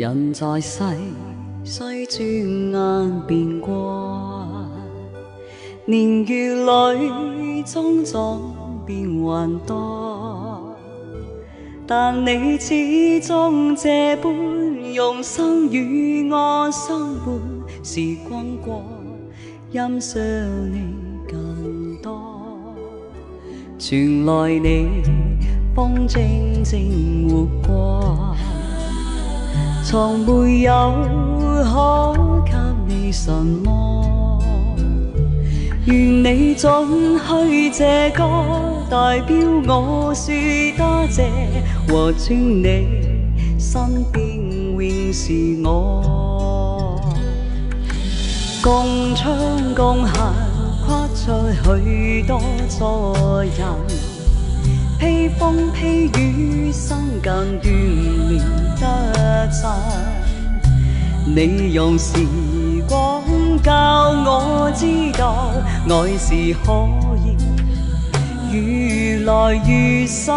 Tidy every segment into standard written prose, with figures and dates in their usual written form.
人在世，須轉眼便過。年月裏種種變幻多，但你始終這般用心與我相伴。時光過，欣賞你更多。傳來你風靜靜活過，從沒有可給你什麼。願你准許這歌代表我說多謝，和尊你身邊永是我。共唱共行，跨出許多阻人，披風披雨，生間鍛鍊得真。你用時光教我知道，愛是可以愈來愈深。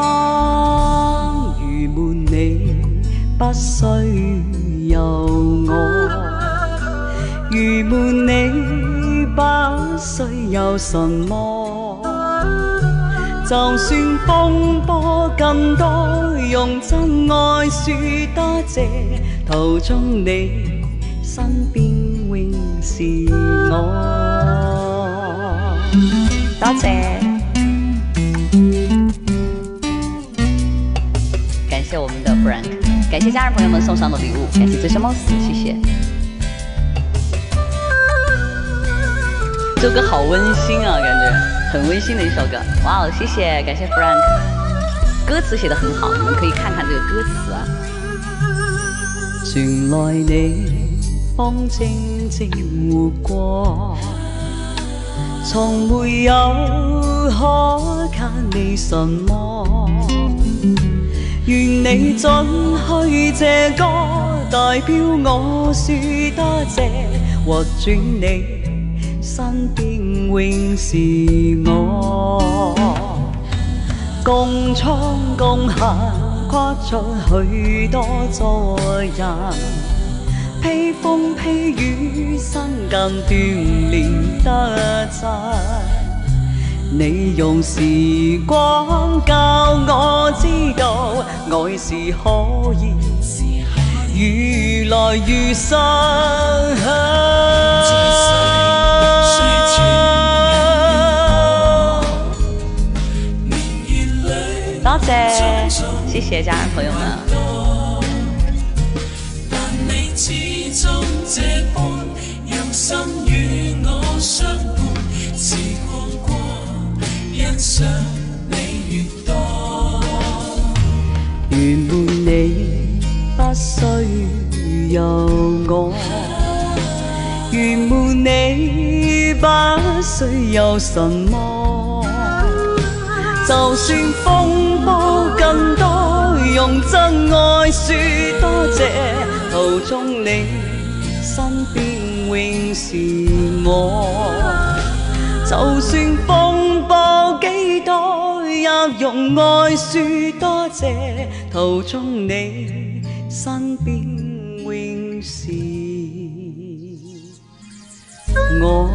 如沒你，不需有我；如沒你，不需有什麼。就算風波更多，用真愛說多謝，途中你身邊永是我。多謝，感謝我們的 Frank， 感謝家人朋友們送上的禮物，感謝醉生夢死，謝謝。這首歌好溫馨啊，感覺。很溫馨的一首歌，哇！謝謝，感謝 Frank， 歌詞寫得很好，你們可以看看這個歌詞啊。傳來你風靜靜活過，從沒有可給你什麼。願你准許這歌代表我說多謝，和轉你身邊永是我。共創共行，跨出許多阻人，披風披雨，生間鍛鍊得真。你用時光教我知道，愛是可以愈來愈深。多謝，謝謝家人朋友們。但你始終這般用心與我相伴，時光過，欣賞你越多。如沒你，不需有我；如沒你，不需有什麼。就算風波更多，用真愛說多謝，途中你身邊永是我。就算風波幾多，也用愛說多謝，途中你身邊永是我。